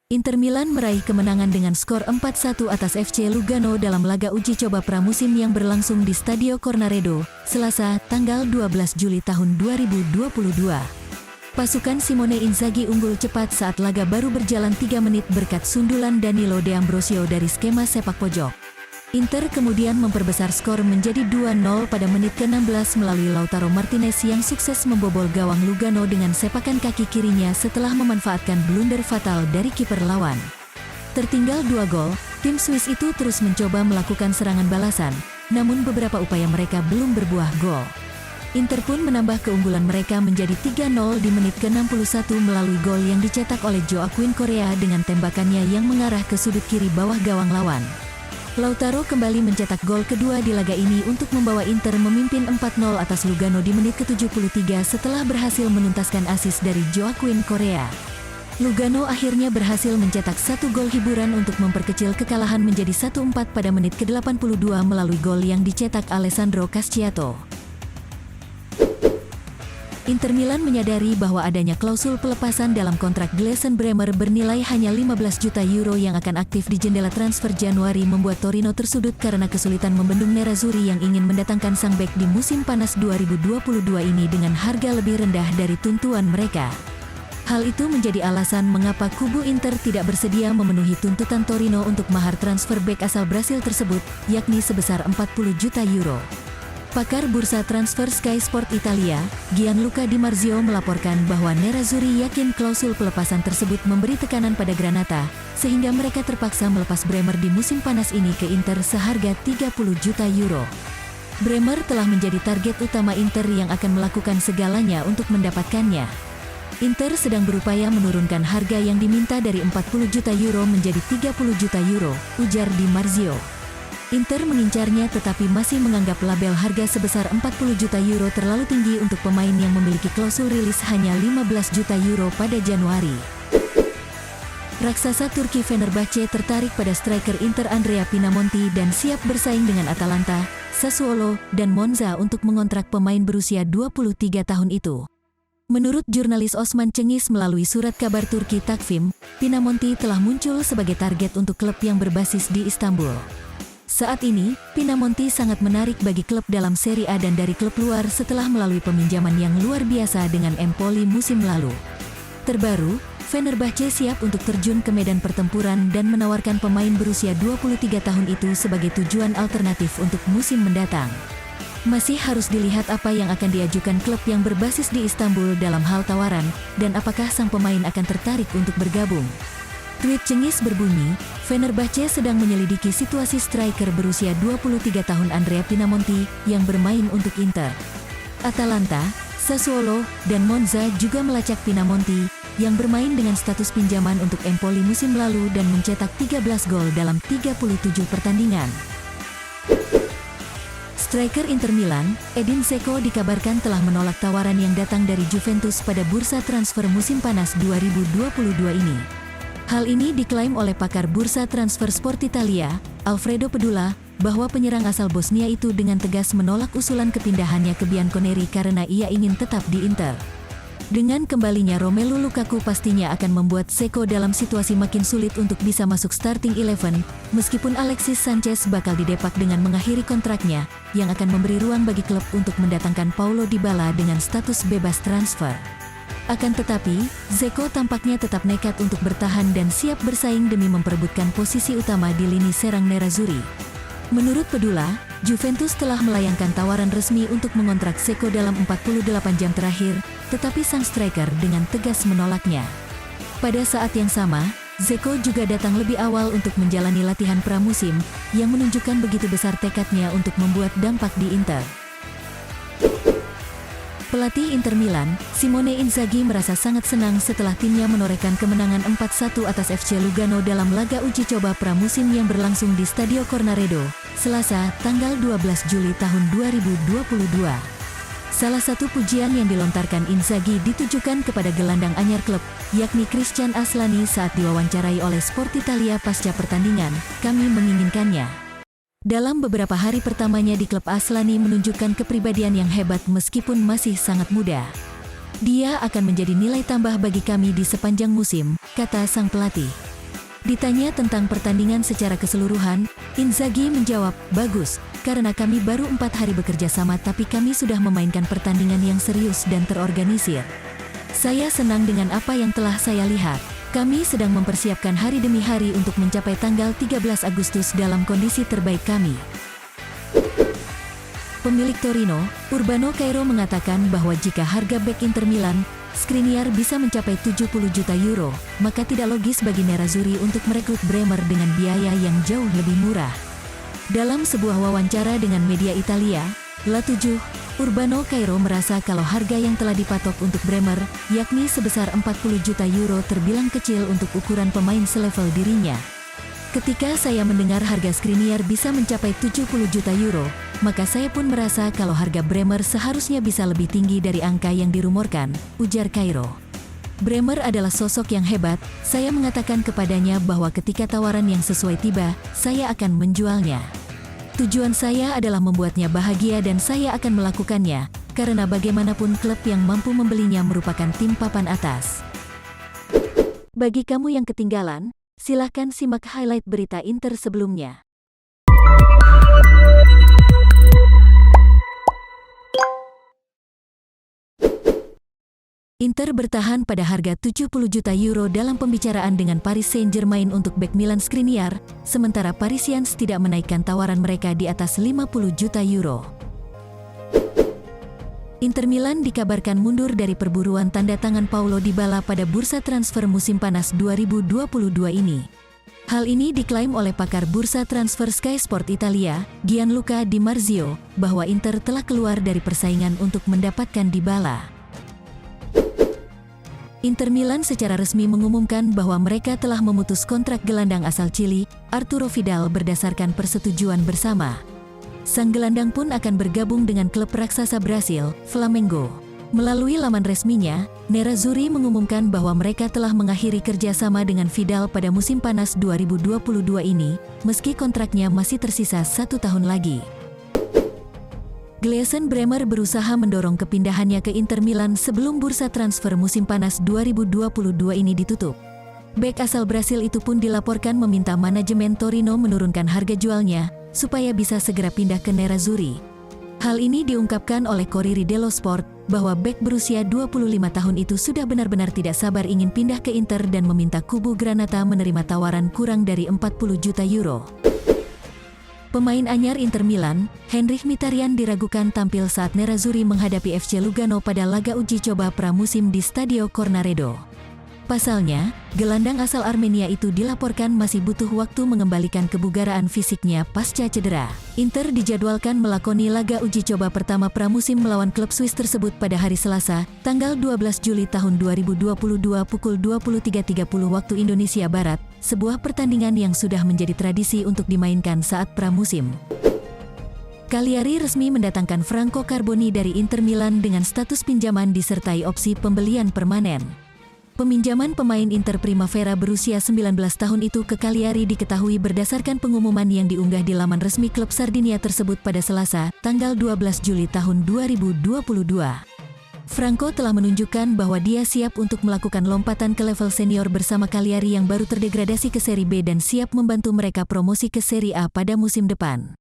Inter Milan meraih kemenangan dengan skor 4-1 atas FC Lugano dalam laga uji coba pramusim yang berlangsung di Stadio Cornaredo, Selasa, tanggal 12 Juli tahun 2022. Pasukan Simone Inzaghi unggul cepat saat laga baru berjalan 3 menit berkat sundulan Danilo De Ambrosio dari skema sepak pojok. Inter kemudian memperbesar skor menjadi 2-0 pada menit ke-16 melalui Lautaro Martinez yang sukses membobol gawang Lugano dengan sepakan kaki kirinya setelah memanfaatkan blunder fatal dari kiper lawan. Tertinggal 2 gol, tim Swiss itu terus mencoba melakukan serangan balasan, namun beberapa upaya mereka belum berbuah gol. Inter pun menambah keunggulan mereka menjadi 3-0 di menit ke-61 melalui gol yang dicetak oleh Joaquin Correa dengan tembakannya yang mengarah ke sudut kiri bawah gawang lawan. Lautaro kembali mencetak gol kedua di laga ini untuk membawa Inter memimpin 4-0 atas Lugano di menit ke-73 setelah berhasil menuntaskan assist dari Joaquin Correa. Lugano akhirnya berhasil mencetak 1 gol hiburan untuk memperkecil kekalahan menjadi 1-4 pada menit ke-82 melalui gol yang dicetak Alessandro Casciato. Inter Milan menyadari bahwa adanya klausul pelepasan dalam kontrak Gleisen Bremer bernilai hanya 15 juta euro yang akan aktif di jendela transfer Januari membuat Torino tersudut karena kesulitan membendung Nerazzurri yang ingin mendatangkan sang bek di musim panas 2022 ini dengan harga lebih rendah dari tuntutan mereka. Hal itu menjadi alasan mengapa kubu Inter tidak bersedia memenuhi tuntutan Torino untuk mahar transfer bek asal Brasil tersebut, yakni sebesar 40 juta euro. Pakar bursa transfer Sky Sport Italia, Gianluca Di Marzio melaporkan bahwa Nerazzurri yakin klausul pelepasan tersebut memberi tekanan pada Granata, sehingga mereka terpaksa melepas Bremer di musim panas ini ke Inter seharga 30 juta euro. Bremer telah menjadi target utama Inter yang akan melakukan segalanya untuk mendapatkannya. Inter sedang berupaya menurunkan harga yang diminta dari 40 juta euro menjadi 30 juta euro, ujar Di Marzio. Inter mengincarnya tetapi masih menganggap label harga sebesar 40 juta euro terlalu tinggi untuk pemain yang memiliki klausul rilis hanya 15 juta euro pada Januari. Raksasa Turki Fenerbahce tertarik pada striker Inter Andrea Pinamonti dan siap bersaing dengan Atalanta, Sassuolo, dan Monza untuk mengontrak pemain berusia 23 tahun itu. Menurut jurnalis Osman Cengiz melalui surat kabar Turki Takvim, Pinamonti telah muncul sebagai target untuk klub yang berbasis di Istanbul. Saat ini, Pinamonti sangat menarik bagi klub dalam Serie A dan dari klub luar setelah melalui peminjaman yang luar biasa dengan Empoli musim lalu. Terbaru, Fenerbahce siap untuk terjun ke medan pertempuran dan menawarkan pemain berusia 23 tahun itu sebagai tujuan alternatif untuk musim mendatang. Masih harus dilihat apa yang akan diajukan klub yang berbasis di Istanbul dalam hal tawaran, dan apakah sang pemain akan tertarik untuk bergabung. Tweet Cengiz berbunyi, Fenerbahce sedang menyelidiki situasi striker berusia 23 tahun Andrea Pinamonti yang bermain untuk Inter. Atalanta, Sassuolo, dan Monza juga melacak Pinamonti yang bermain dengan status pinjaman untuk Empoli musim lalu dan mencetak 13 gol dalam 37 pertandingan. Striker Inter Milan, Edin Dzeko dikabarkan telah menolak tawaran yang datang dari Juventus pada bursa transfer musim panas 2022 ini. Hal ini diklaim oleh pakar bursa transfer Sport Italia, Alfredo Pedula, bahwa penyerang asal Bosnia itu dengan tegas menolak usulan kepindahannya ke Bianconeri karena ia ingin tetap di Inter. Dengan kembalinya Romelu Lukaku pastinya akan membuat Dzeko dalam situasi makin sulit untuk bisa masuk starting 11, meskipun Alexis Sanchez bakal didepak dengan mengakhiri kontraknya, yang akan memberi ruang bagi klub untuk mendatangkan Paulo Dybala dengan status bebas transfer. Akan tetapi, Dzeko tampaknya tetap nekat untuk bertahan dan siap bersaing demi memperebutkan posisi utama di lini serang Nerazzurri. Menurut Pedula, Juventus telah melayangkan tawaran resmi untuk mengontrak Dzeko dalam 48 jam terakhir, tetapi sang striker dengan tegas menolaknya. Pada saat yang sama, Dzeko juga datang lebih awal untuk menjalani latihan pramusim, yang menunjukkan begitu besar tekadnya untuk membuat dampak di Inter. Pelatih Inter Milan, Simone Inzaghi merasa sangat senang setelah timnya menorehkan kemenangan 4-1 atas FC Lugano dalam laga uji coba pramusim yang berlangsung di Stadio Cornaredo, Selasa, tanggal 12 Juli tahun 2022. Salah satu pujian yang dilontarkan Inzaghi ditujukan kepada gelandang anyar klub, yakni Christian Aslani saat diwawancarai oleh Sport Italia pasca pertandingan, "Kami menginginkannya." Dalam beberapa hari pertamanya di klub, Aslani menunjukkan kepribadian yang hebat meskipun masih sangat muda. "Dia akan menjadi nilai tambah bagi kami di sepanjang musim," kata sang pelatih. Ditanya tentang pertandingan secara keseluruhan, Inzaghi menjawab, "Bagus, karena kami baru 4 hari bekerja sama tapi kami sudah memainkan pertandingan yang serius dan terorganisir. Saya senang dengan apa yang telah saya lihat. Kami sedang mempersiapkan hari demi hari untuk mencapai tanggal 13 Agustus dalam kondisi terbaik kami." Pemilik Torino, Urbano Cairo mengatakan bahwa jika harga bek Inter Milan, Skriniar bisa mencapai 70 juta euro, maka tidak logis bagi Nerazzurri untuk merekrut Bremer dengan biaya yang jauh lebih murah. Dalam sebuah wawancara dengan media Italia, La7, Urbano Cairo merasa kalau harga yang telah dipatok untuk Bremer, yakni sebesar 40 juta euro terbilang kecil untuk ukuran pemain selevel dirinya. "Ketika saya mendengar harga Skriniar bisa mencapai 70 juta euro, maka saya pun merasa kalau harga Bremer seharusnya bisa lebih tinggi dari angka yang dirumorkan," ujar Cairo. "Bremer adalah sosok yang hebat, saya mengatakan kepadanya bahwa ketika tawaran yang sesuai tiba, saya akan menjualnya. Tujuan saya adalah membuatnya bahagia dan saya akan melakukannya, karena bagaimanapun klub yang mampu membelinya merupakan tim papan atas." Bagi kamu yang ketinggalan, silakan simak highlight berita Inter sebelumnya. Inter bertahan pada harga 70 juta euro dalam pembicaraan dengan Paris Saint-Germain untuk bek Milan Skriniar, sementara Parisians tidak menaikkan tawaran mereka di atas 50 juta euro. Inter Milan dikabarkan mundur dari perburuan tanda tangan Paulo Dybala pada bursa transfer musim panas 2022 ini. Hal ini diklaim oleh pakar bursa transfer Sky Sport Italia, Gianluca Di Marzio, bahwa Inter telah keluar dari persaingan untuk mendapatkan Dybala. Inter Milan secara resmi mengumumkan bahwa mereka telah memutus kontrak gelandang asal Chili, Arturo Vidal berdasarkan persetujuan bersama. Sang gelandang pun akan bergabung dengan klub raksasa Brasil, Flamengo. Melalui laman resminya, Nerazzurri mengumumkan bahwa mereka telah mengakhiri kerjasama dengan Vidal pada musim panas 2022 ini, meski kontraknya masih tersisa 1 tahun lagi. Gleison Bremer berusaha mendorong kepindahannya ke Inter Milan sebelum bursa transfer musim panas 2022 ini ditutup. Bek asal Brasil itu pun dilaporkan meminta manajemen Torino menurunkan harga jualnya, supaya bisa segera pindah ke Nerazzurri. Hal ini diungkapkan oleh Corriere dello Sport, bahwa bek berusia 25 tahun itu sudah benar-benar tidak sabar ingin pindah ke Inter dan meminta kubu Granata menerima tawaran kurang dari 40 juta euro. Pemain anyar Inter Milan, Henrikh Mkhitaryan diragukan tampil saat Nerazzurri menghadapi FC Lugano pada laga uji coba pramusim di Stadio Cornaredo. Pasalnya, gelandang asal Armenia itu dilaporkan masih butuh waktu mengembalikan kebugaran fisiknya pasca cedera. Inter dijadwalkan melakoni laga uji coba pertama pramusim melawan klub Swiss tersebut pada hari Selasa, tanggal 12 Juli tahun 2022 pukul 23.30 waktu Indonesia Barat, sebuah pertandingan yang sudah menjadi tradisi untuk dimainkan saat pramusim. Cagliari resmi mendatangkan Franco Carboni dari Inter Milan dengan status pinjaman disertai opsi pembelian permanen. Peminjaman pemain Inter Primavera berusia 19 tahun itu ke Cagliari diketahui berdasarkan pengumuman yang diunggah di laman resmi klub Sardinia tersebut pada Selasa, tanggal 12 Juli tahun 2022. Franco telah menunjukkan bahwa dia siap untuk melakukan lompatan ke level senior bersama Cagliari yang baru terdegradasi ke Serie B dan siap membantu mereka promosi ke Serie A pada musim depan.